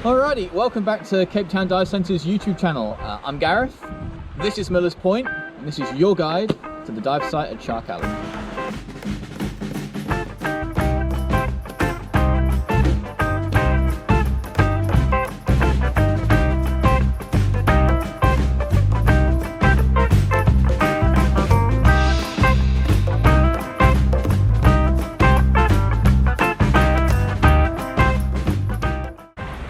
Alrighty, welcome back to Cape Town Dive Centre's YouTube channel. I'm Gareth, this is Millerspoint, and this is your guide to the dive site at Shark Alley.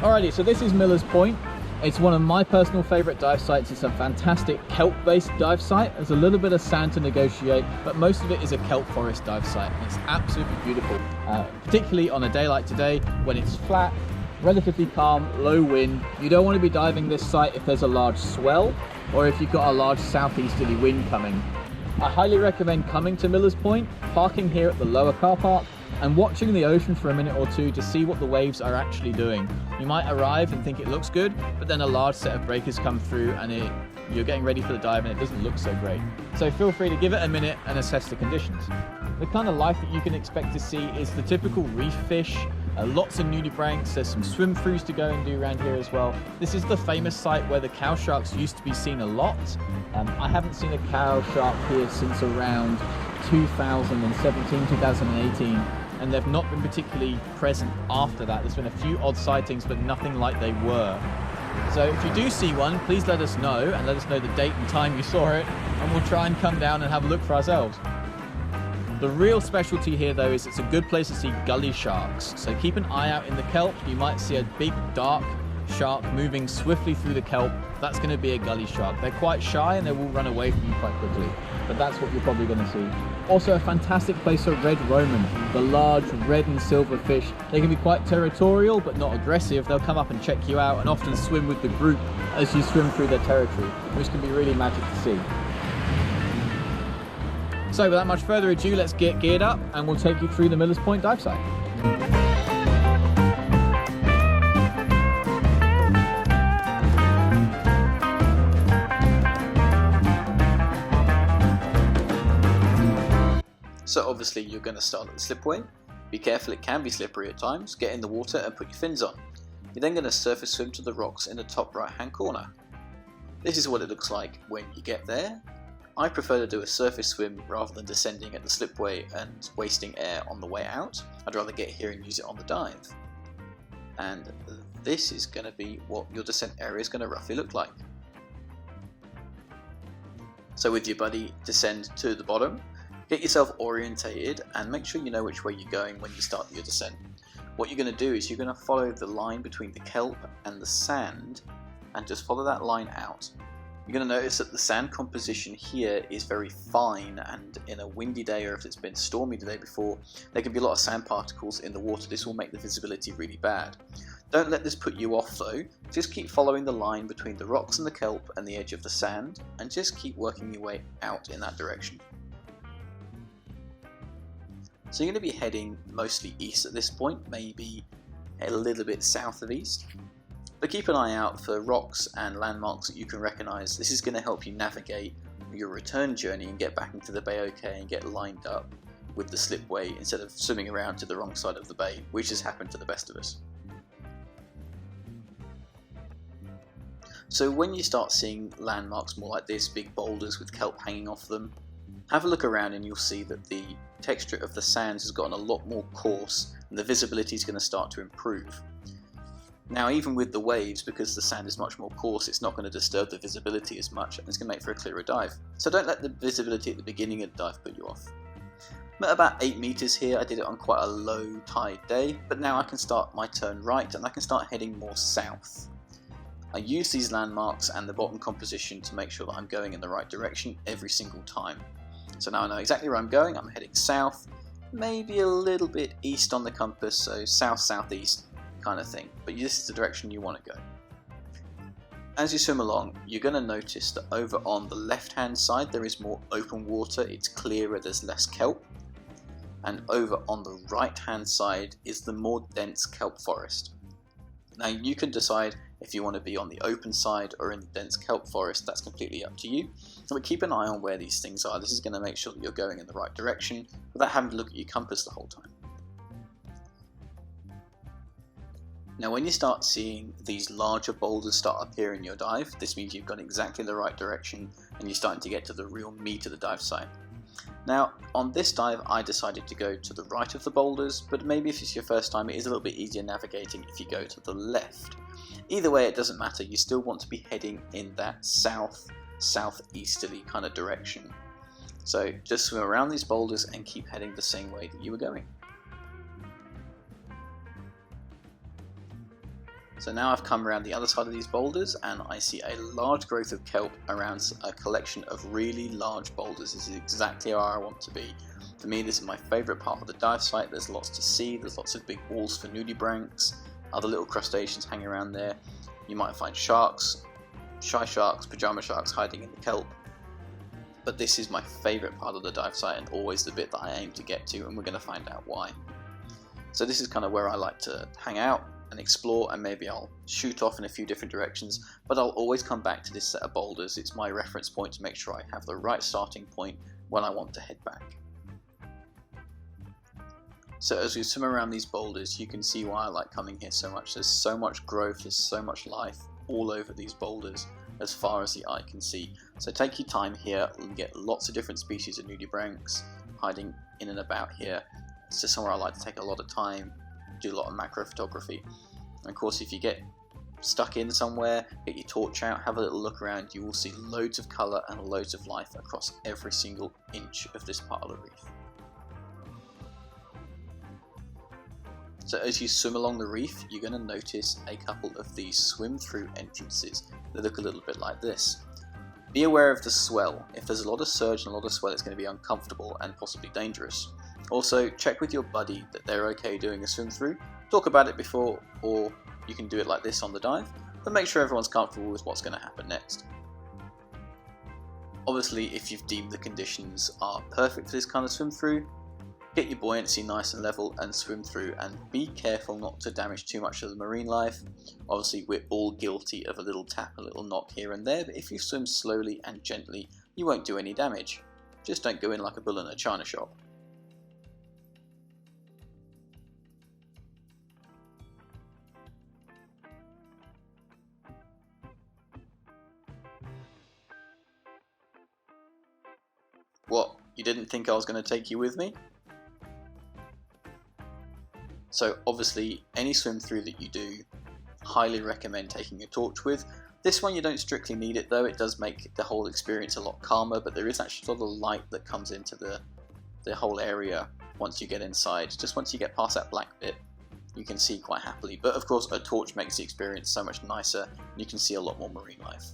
Alrighty, so this is Millerspoint. It's one of my personal favourite dive sites. It's a fantastic kelp-based dive site. There's a little bit of sand to negotiate, but most of it is a kelp forest dive site. It's absolutely beautiful, particularly on a day like today when it's flat, relatively calm, low wind. You don't want to be diving this site if there's a large swell or if you've got a large southeasterly wind coming. I highly recommend coming to Millerspoint, parking here at the lower car park, and watching the ocean for a minute or two to see what the waves are actually doing. You might arrive and think it looks good, but then a large set of breakers come through and you're getting ready for the dive and it doesn't look so great. So feel free to give it a minute and assess the conditions. The kind of life that you can expect to see is the typical reef fish, lots of nudibranchs. There's some swim throughs to go and do around here as well. This is the famous site where the cow sharks used to be seen a lot. I haven't seen a cow shark here since around 2017, 2018. And they've not been particularly present after that. There's been a few odd sightings, but nothing like they were. So if you do see one, please let us know, and let us know the date and time you saw it, and we'll try and come down and have a look for ourselves. The real specialty here though is it's a good place to see gully sharks. So keep an eye out in the kelp. You might see a big dark shark moving swiftly through the kelp. That's going to be a gully shark. They're quite shy and they will run away from you quite quickly, but that's what you're probably going to see. Also a fantastic place for red Roman, the large red and silver fish. They can be quite territorial but not aggressive. They'll come up and check you out and often swim with the group as you swim through their territory, which can be really magic to see. So without much further ado, let's get geared up and we'll take you through the Millerspoint dive site. So obviously you're going to start at the slipway. Be careful, it can be slippery at times. Get in the water and put your fins on. You're then going to surface swim to the rocks in the top right hand corner. This is what it looks like when you get there. I prefer to do a surface swim rather than descending at the slipway and wasting air on the way out. I'd rather get here and use it on the dive. And this is going to be what your descent area is going to roughly look like. So with your buddy, descend to the bottom. Get yourself orientated and make sure you know which way you're going when you start your descent. What you're going to do is you're going to follow the line between the kelp and the sand and just follow that line out. You're going to notice that the sand composition here is very fine, and in a windy day or if it's been stormy the day before, there can be a lot of sand particles in the water. This will make the visibility really bad. Don't let this put you off though. Just keep following the line between the rocks and the kelp and the edge of the sand and just keep working your way out in that direction. So you're going to be heading mostly east at this point, maybe a little bit south of east. But keep an eye out for rocks and landmarks that you can recognise. This is going to help you navigate your return journey and get back into the bay okay and get lined up with the slipway instead of swimming around to the wrong side of the bay, which has happened to the best of us. So when you start seeing landmarks more like this, big boulders with kelp hanging off them, have a look around and you'll see that the texture of the sands has gotten a lot more coarse and the visibility is going to start to improve. Now even with the waves, because the sand is much more coarse, it's not going to disturb the visibility as much and it's going to make for a clearer dive. So don't let the visibility at the beginning of the dive put you off. I'm at about 8 meters here. I did it on quite a low tide day, but now I can start my turn right and I can start heading more south. I use these landmarks and the bottom composition to make sure that I'm going in the right direction every single time. So now I know exactly where I'm going. I'm heading south, maybe a little bit east on the compass, so south-southeast kind of thing, but this is the direction you want to go. As you swim along, you're going to notice that over on the left-hand side there is more open water, it's clearer, there's less kelp, and over on the right-hand side is the more dense kelp forest. Now you can decide if you want to be on the open side or in the dense kelp forest, that's completely up to you. But keep an eye on where these things are. This is going to make sure that you're going in the right direction without having to look at your compass the whole time. Now when you start seeing these larger boulders start appear in your dive, this means you've gone exactly the right direction and you're starting to get to the real meat of the dive site. Now on this dive I decided to go to the right of the boulders, but maybe if it's your first time it is a little bit easier navigating if you go to the left. Either way it doesn't matter, you still want to be heading in that southeasterly kind of direction. So just swim around these boulders and keep heading the same way that you were going. So now I've come around the other side of these boulders and I see a large growth of kelp around a collection of really large boulders. This is exactly where I want to be. For me this is my favourite part of the dive site. There's lots to see, there's lots of big walls for nudibranchs, other little crustaceans hanging around there. You might find sharks, shy sharks, pajama sharks hiding in the kelp. But this is my favourite part of the dive site and always the bit that I aim to get to, and we're going to find out why. So this is kind of where I like to hang out and explore, and maybe I'll shoot off in a few different directions, but I'll always come back to this set of boulders. It's my reference point to make sure I have the right starting point when I want to head back. So as we swim around these boulders, you can see why I like coming here so much. There's so much growth, there's so much life all over these boulders as far as the eye can see. So take your time here, you get lots of different species of nudibranchs hiding in and about here. It's just somewhere I like to take a lot of time, do a lot of macro photography. And of course if you get stuck in somewhere, get your torch out, have a little look around, you will see loads of colour and loads of life across every single inch of this part of the reef. So as you swim along the reef, you're going to notice a couple of these swim through entrances that look a little bit like this. Be aware of the swell. If there's a lot of surge and a lot of swell, it's going to be uncomfortable and possibly dangerous. Also, check with your buddy that they're okay doing a swim through. Talk about it before, or you can do it like this on the dive, but make sure everyone's comfortable with what's going to happen next. Obviously, if you've deemed the conditions are perfect for this kind of swim through, get your buoyancy nice and level and swim through, and be careful not to damage too much of the marine life. Obviously, we're all guilty of a little tap, a little knock here and there, but if you swim slowly and gently, you won't do any damage. Just don't go in like a bull in a china shop. What, you didn't think I was going to take you with me? So obviously any swim through that you do, highly recommend taking a torch with. This one you don't strictly need it though, it does make the whole experience a lot calmer, but there is actually a lot of light that comes into the whole area once you get inside. Just once you get past that black bit, you can see quite happily, but of course a torch makes the experience so much nicer and you can see a lot more marine life.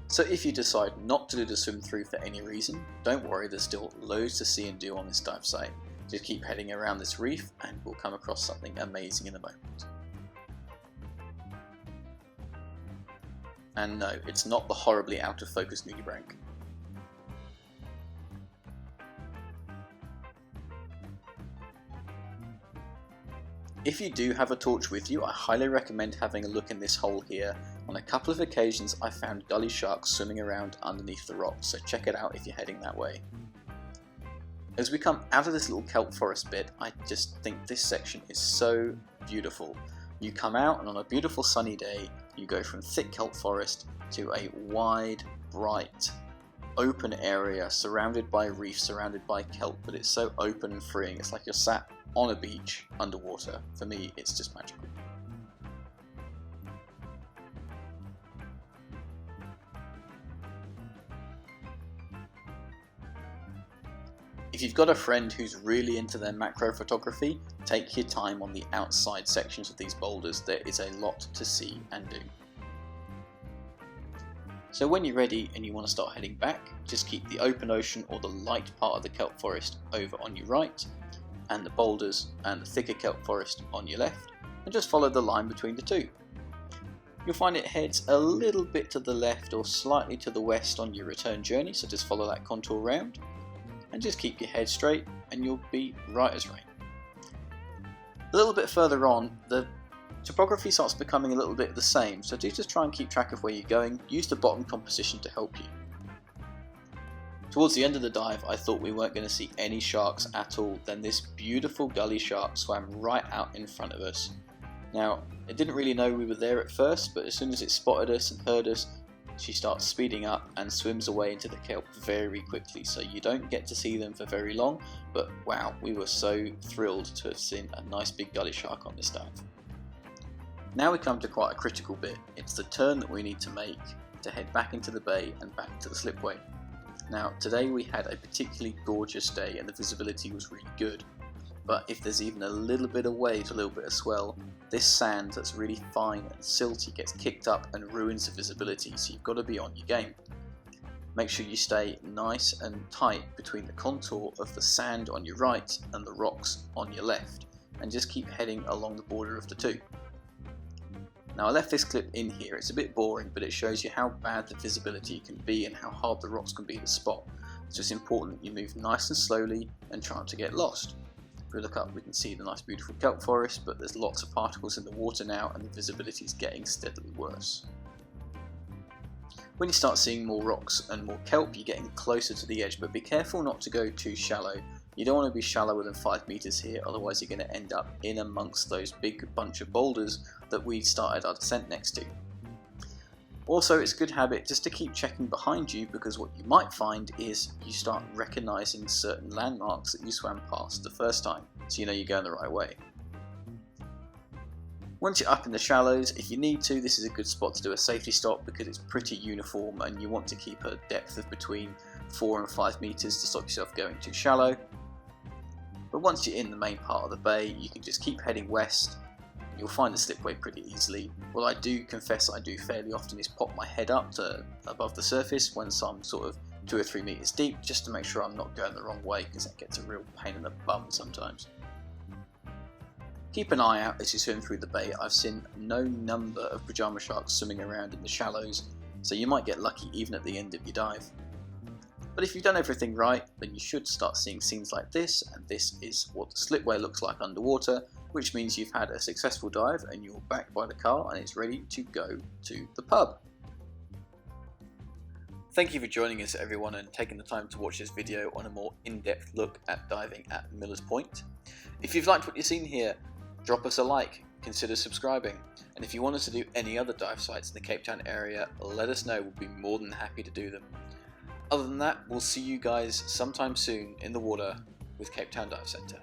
So if you decide not to do the swim through for any reason, don't worry, there's still loads to see and do on this dive site. Just keep heading around this reef and we'll come across something amazing in a moment. And no, it's not the horribly out of focus nudibranch. If you do have a torch with you, I highly recommend having a look in this hole here. On a couple of occasions I found gully sharks swimming around underneath the rocks, so check it out if you're heading that way. As we come out of this little kelp forest bit, I just think this section is so beautiful. You come out and on a beautiful sunny day, you go from thick kelp forest to a wide, bright, open area surrounded by reef, surrounded by kelp, but it's so open and freeing. It's like you're sat on a beach underwater. For me, it's just magical. If you've got a friend who's really into their macro photography, take your time on the outside sections of these boulders. There is a lot to see and do. So when you're ready and you want to start heading back, just keep the open ocean or the light part of the kelp forest over on your right, and the boulders and the thicker kelp forest on your left, and just follow the line between the two. You'll find it heads a little bit to the left or slightly to the west on your return journey, so just follow that contour round, and just keep your head straight and you'll be right as rain. A little bit further on, the topography starts becoming a little bit the same, so do just try and keep track of where you're going. Use the bottom composition to help you. Towards the end of the dive, I thought we weren't going to see any sharks at all. Then this beautiful gully shark swam right out in front of us. Now, it didn't really know we were there at first, but as soon as it spotted us and heard us, she starts speeding up and swims away into the kelp very quickly. So you don't get to see them for very long, but wow, we were so thrilled to have seen a nice big gully shark on this dive. Now we come to quite a critical bit. It's the turn that we need to make to head back into the bay and back to the slipway. Now, today we had a particularly gorgeous day and the visibility was really good. But if there's even a little bit of waves, a little bit of swell, this sand that's really fine and silty gets kicked up and ruins the visibility, so you've got to be on your game. Make sure you stay nice and tight between the contour of the sand on your right and the rocks on your left, and just keep heading along the border of the two. Now I left this clip in here, it's a bit boring, but it shows you how bad the visibility can be and how hard the rocks can be to spot. So it's important that you move nice and slowly and try not to get lost. If we look up, we can see the nice beautiful kelp forest, but there's lots of particles in the water now and the visibility is getting steadily worse. When you start seeing more rocks and more kelp, you're getting closer to the edge, but be careful not to go too shallow. You don't want to be shallower than 5 meters here, otherwise you're going to end up in amongst those big bunch of boulders that we started our descent next to. Also, it's a good habit just to keep checking behind you, because what you might find is you start recognizing certain landmarks that you swam past the first time, so you know you're going the right way. Once you're up in the shallows, if you need to, this is a good spot to do a safety stop because it's pretty uniform and you want to keep a depth of between 4 and 5 meters to stop yourself going too shallow. But once you're in the main part of the bay, you can just keep heading west. You'll find the slipway pretty easily. What I do confess I do fairly often is pop my head up to above the surface when I'm sort of 2 or 3 meters deep, just to make sure I'm not going the wrong way, because that gets a real pain in the bum sometimes. Keep an eye out as you swim through the bay. I've seen no number of pajama sharks swimming around in the shallows, so you might get lucky even at the end of your dive. But if you've done everything right, then you should start seeing scenes like this, and this is what the slipway looks like underwater, which means you've had a successful dive and you're back by the car and it's ready to go to the pub. Thank you for joining us everyone and taking the time to watch this video on a more in-depth look at diving at Millerspoint. If you've liked what you've seen here, drop us a like, consider subscribing, and if you want us to do any other dive sites in the Cape Town area, let us know, we'll be more than happy to do them. Other than that, we'll see you guys sometime soon in the water with Cape Town Dive Centre.